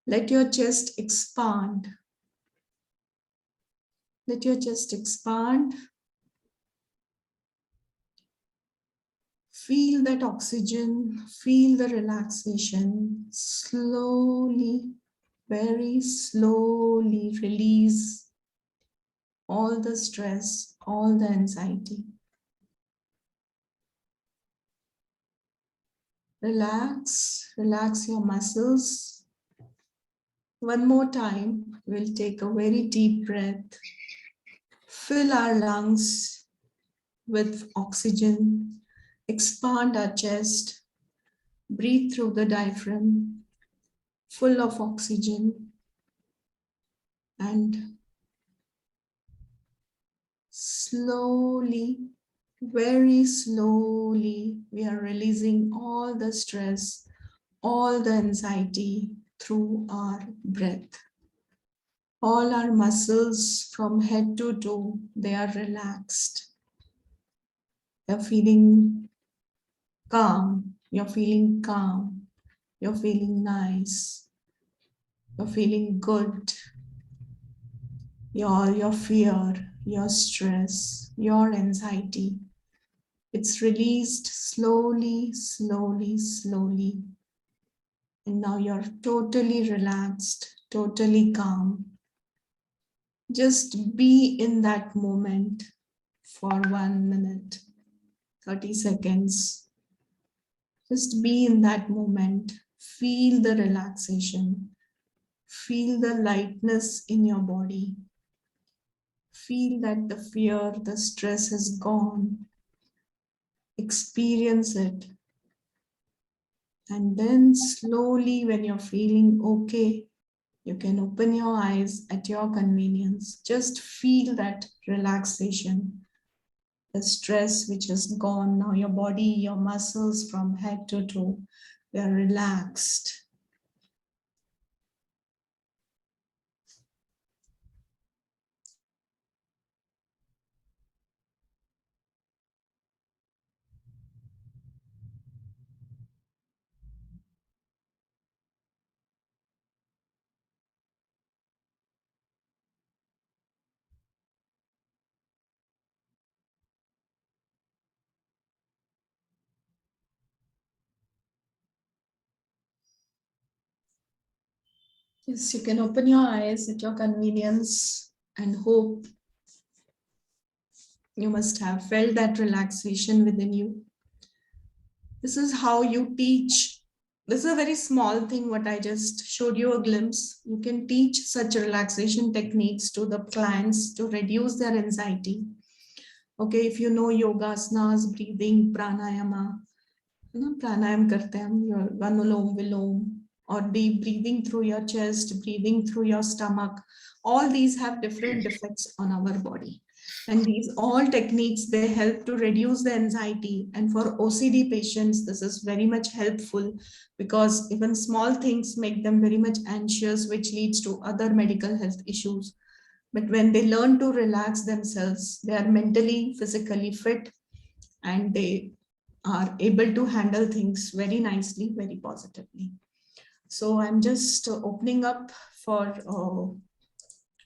Let your chest expand. Let your chest expand. Feel that oxygen, feel the relaxation. Slowly, very slowly release all the stress, all the anxiety. Relax, relax your muscles. One more time, we'll take a very deep breath. Fill our lungs with oxygen. Expand our chest. Breathe through the diaphragm, full of oxygen. And slowly, very slowly, we are releasing all the stress, all the anxiety through our breath. All our muscles from head to toe, they are relaxed. You're feeling calm. You're feeling calm. You're feeling nice. You're feeling good. Your fear, your stress, your anxiety, it's released slowly, slowly, slowly. And now you're totally relaxed, totally calm. Just be in that moment for 1 minute, 30 seconds. Just be in that moment. Feel the relaxation. Feel the lightness in your body. Feel that the fear, the stress is gone. Experience it. And then slowly, when you're feeling okay, you can open your eyes at your convenience. Just feel that relaxation, the stress which is gone. Now your body, your muscles from head to toe, they are relaxed. Yes, you can open your eyes at your convenience and hope you must have felt that relaxation within you. This is how you teach. This is a very small thing, what I just showed you a glimpse. You can teach such relaxation techniques to the clients to reduce their anxiety. Okay, if you know yogasanas, breathing, pranayama, pranayam karte hain hum, your anulom vilom, or deep breathing through your chest, breathing through your stomach. All these have different effects on our body. And these all techniques, they help to reduce the anxiety. And for OCD patients, this is very much helpful because even small things make them very much anxious, which leads to other medical health issues. But when they learn to relax themselves, they are mentally, physically fit, and they are able to handle things very nicely, very positively. So I'm just opening up for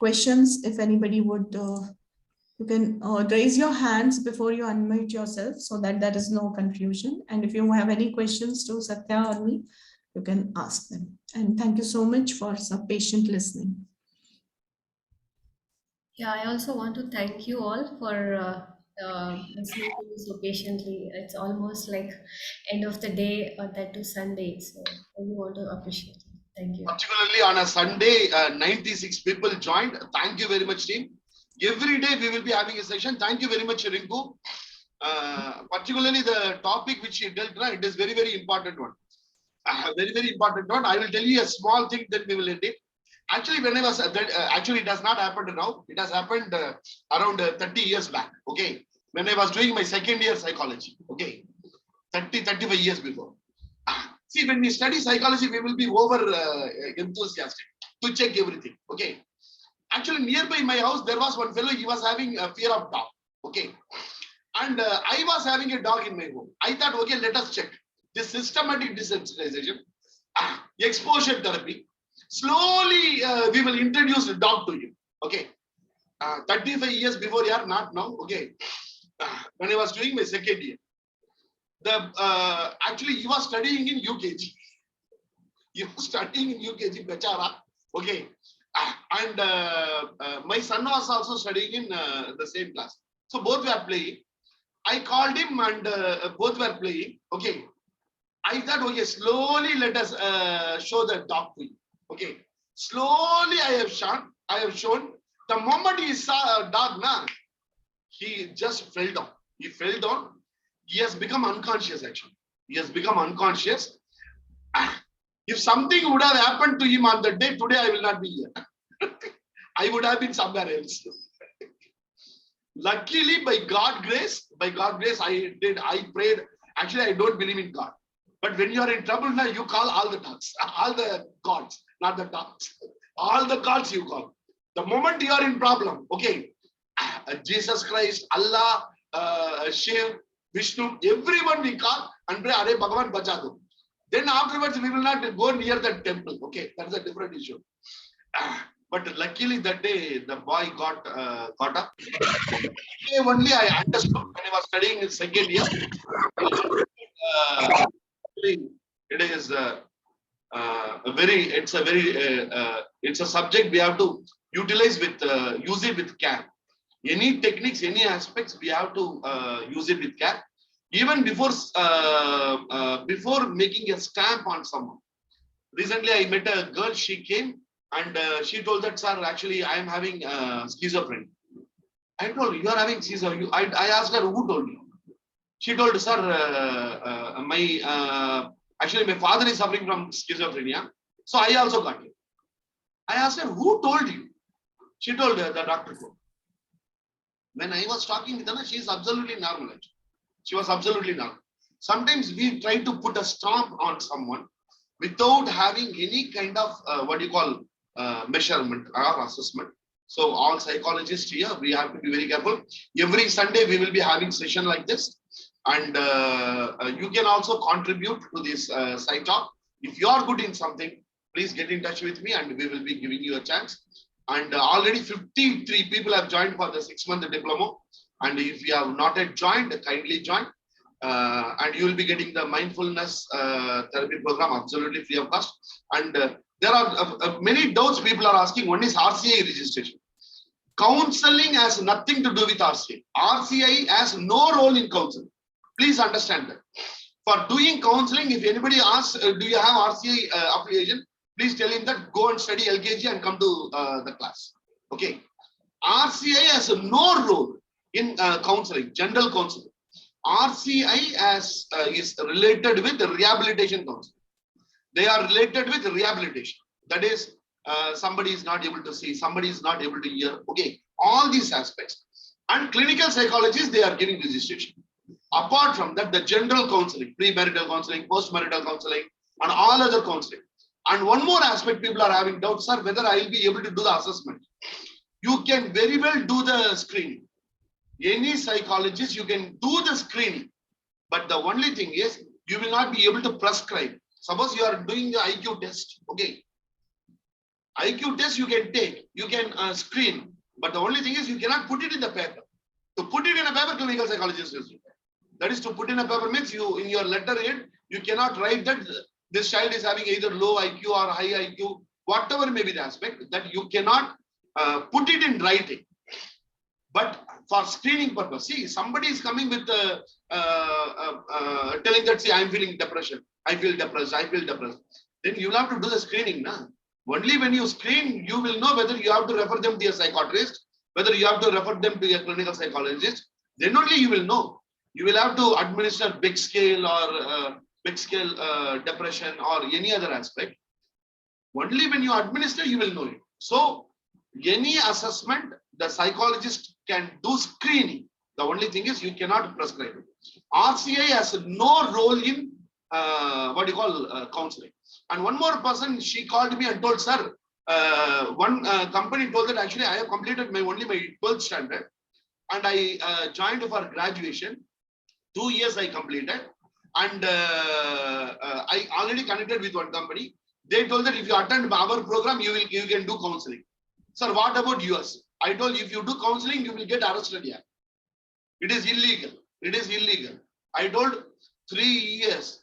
questions. If anybody would, you can raise your hands before you unmute yourself so that there is no confusion. And if you have any questions to Satya or me, you can ask them. And thank you so much for some patient listening. Yeah, I also want to thank you all for listening to me so patiently. It's almost like end of the day or that to Sunday, so I really want to appreciate it. Thank you. Particularly on a Sunday, 96 people joined. Thank you very much, team. Every day we will be having a session. Thank you very much, Rinku. Particularly the topic which you dealt, it is very, very important one. Very, very important one. I will tell you a small thing, then we will end it. Actually, when I was, actually it has not happened now. It has happened around 30 years back. Okay. When I was doing my second year psychology. Okay. 35 years before. See, when we study psychology, we will be over enthusiastic to check everything. Okay. Actually, nearby my house, there was one fellow, he was having a fear of dog. Okay. And I was having a dog in my home. I thought, okay, let us check. This systematic desensitization, exposure therapy, slowly we will introduce the dog to you. Okay. 35 years before, yeah, not now. Okay. When I was doing my second year, actually he was studying in UKG. He was studying in UKG, Bechara. Okay. And my son was also studying in the same class. So both were playing. I called him and both were playing. Okay. I thought, okay, slowly let us show the dog to you. Okay. Slowly I have shown. The moment he saw a dog, he just fell down. He fell down. He has become unconscious actually. He has become unconscious. If something would have happened to him on the day, today I will not be here. I would have been somewhere else. Luckily, by God's grace, I prayed. Actually, I don't believe in God. But when you are in trouble now, you call all the dogs, all the gods, not the dogs. All the gods you call. The moment you are in problem, okay, Jesus Christ, Allah, Shiv, Vishnu, everyone we call and pray, Are Bhagavan Bachadu. Then afterwards, we will not go near the temple. Okay, that's a different issue. But luckily that day, the boy got up. Only I understood when I was studying in second year. It is it's a subject we have to utilize with use it with care. Any techniques, any aspects, we have to use it with care. Even before making a stamp on someone. Recently, I met a girl. She came and she told that, sir, actually, I am having schizophrenia. I told her, you are having schizophrenia. I asked her, who told you? She told, sir, actually, my father is suffering from schizophrenia. So I also got it. I asked her, who told you? She told the doctor. When I was talking with her, she is absolutely normal. She was absolutely normal. Sometimes we try to put a stamp on someone without having any kind of measurement or assessment. So all psychologists here, we have to be very careful. Every Sunday we will be having session like this, and you can also contribute to this site talk. If you are good in something, please get in touch with me, and we will be giving you a chance. And already 53 people have joined for the 6-month diploma. And if you have not yet joined, kindly join. And you will be getting the mindfulness therapy program absolutely free of cost. And there are many doubts people are asking. One is RCI registration. Counseling has nothing to do with RCI. RCI has no role in counseling. Please understand that. For doing counseling, if anybody asks, do you have RCI affiliation? Please tell him that go and study LKG and come to the class. Okay. RCI has no role in counseling, general counseling. RCI is related with the rehabilitation counseling. They are related with rehabilitation. That is, somebody is not able to see, somebody is not able to hear. Okay, all these aspects. And clinical psychologists, they are giving registration. Apart from that, the general counseling, premarital counseling, postmarital counseling, and all other counseling. And one more aspect people are having doubts, sir, whether I will be able to do the assessment. You can very well do the screening. Any psychologist, you can do the screening. But the only thing is, you will not be able to prescribe. Suppose you are doing the IQ test. Okay. IQ test you can take, you can screen. But the only thing is, you cannot put it in the paper. To put it in a paper, clinical psychologist is required. That is, to put in a paper means you, in your letterhead, you cannot write that this child is having either low IQ or high IQ, whatever may be the aspect, that you cannot put it in writing. But for screening purpose, see, somebody is coming with telling that, see, I am feeling depression, I feel depressed, I feel depressed. Then you will have to do the screening. Nah? Only when you screen, you will know whether you have to refer them to a psychiatrist, whether you have to refer them to a clinical psychologist. Then only you will know. You will have to administer big scale or depression or any other aspect. Only when you administer, you will know it. So any assessment, the psychologist can do screening. The only thing is, you cannot prescribe it. RCI has no role in counseling. And one more person, she called me and told, sir, one company told that actually I have completed my 12th standard and I joined for graduation. 2 years I completed, and I already connected with one company. They told that if you attend our program, you can do counseling. Sir, what about yours? I told, if you do counseling, you will get arrested here. It is illegal. It is illegal. I told 3 years,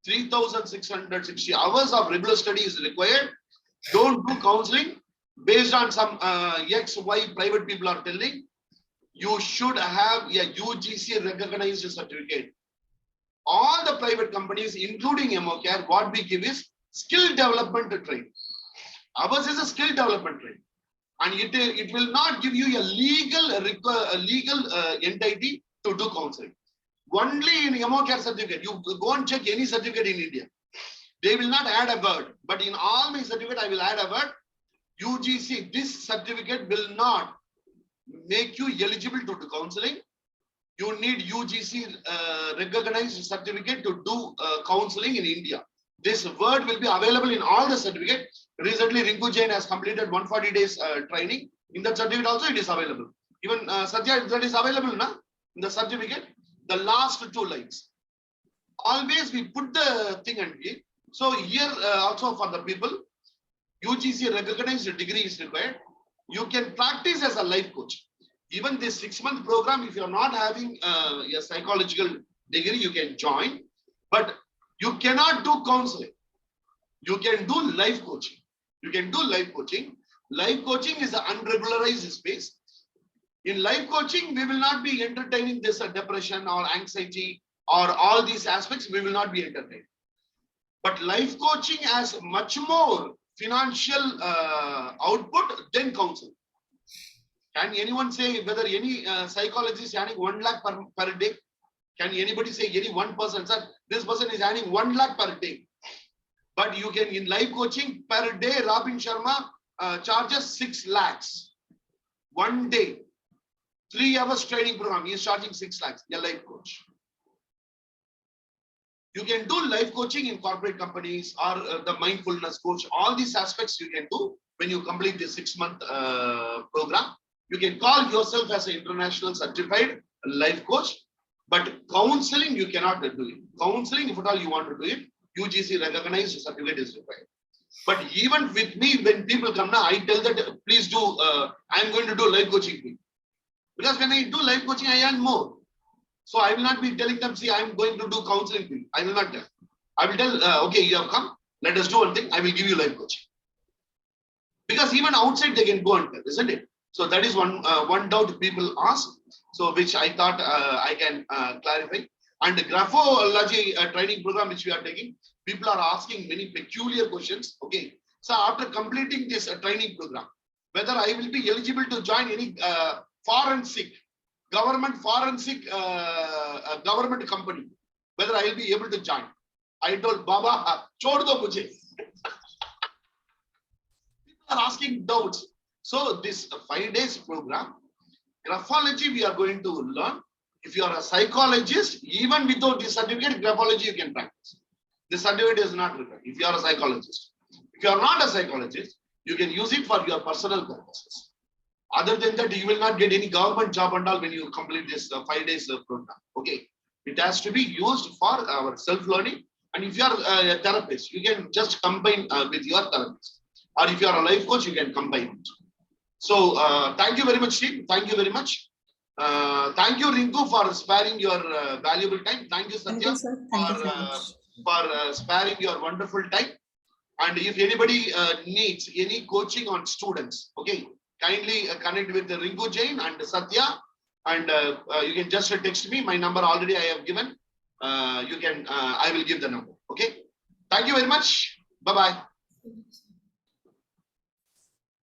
3,660 hours of regular study is required. Don't do counseling based on some X, Y private people are telling. You should have a UGC recognized certificate. All the private companies, including Emocare, what we give is skill development training. Ours is a skill development training. And it will not give you a legal entity to do counseling. Only in Emocare certificate, you go and check any certificate in India. They will not add a word, but in all my certificate, I will add a word. UGC, this certificate will not make you eligible to do counseling. You need UGC recognized certificate to do counseling in India. This word will be available in all the certificate. Recently, Rinku Jain has completed 140 days training. In that certificate also it is available. Even Satya, that is available now in the certificate. The last 2 lines. Always we put the thing and read. So here also for the people, UGC recognized degree is required. You can practice as a life coach. Even this 6-month program, if you're not having a psychological degree, you can join, but you cannot do counseling. You can do life coaching. You can do life coaching. Life coaching is an unregularized space. In life coaching, we will not be entertaining this depression or anxiety or all these aspects. We will not be entertained. But life coaching has much more financial output than counseling. Can anyone say whether any psychologist is earning 1 lakh per day? Can anybody say, any one person, sir, this person is earning 1 lakh per day? But you can, in life coaching per day, Robin Sharma charges 6 lakhs. 1 day, 3 hours training program, he is charging 6 lakhs, a life coach. You can do life coaching in corporate companies or the mindfulness coach. All these aspects you can do when you complete the 6-month program. You can call yourself as an international certified life coach, but counseling you cannot do it. Counseling, if at all you want to do it, UGC recognized certificate is required. But even with me, when people come now, I tell that please do. I'm going to do life coaching because when I do life coaching, I earn more. So I will not be telling them, see, I'm going to do counseling. I will not tell. I will tell, okay, you have come. Let us do one thing. I will give you life coaching. Because even outside they can go and tell, isn't it? So that is one doubt people ask. So which I thought I can clarify. And the graphology training program which we are taking, people are asking many peculiar questions. Okay. So after completing this training program, whether I will be eligible to join any forensic government company, whether I will be able to join. I told Baba, chhod do mujhe. People are asking doubts. So this 5 days program, graphology we are going to learn. If you are a psychologist, even without this certificate, graphology you can practice. The certificate is not required if you are a psychologist. If you are not a psychologist, you can use it for your personal purposes. Other than that, you will not get any government job and all when you complete this 5 days program. Okay. It has to be used for our self-learning. And if you are a therapist, you can just combine with your therapist. Or if you are a life coach, you can combine it. So thank you very much, team. Thank you very much. Thank you, Rinku, for sparing your valuable time. Thank you, Thank Satya, you, sir. Thank you so much. for sparing your wonderful time. And if anybody needs any coaching on students, okay, kindly connect with Rinku Jain and Satya, and you can just text me. My number already I have given. I will give the number. Okay. Thank you very much. Bye bye.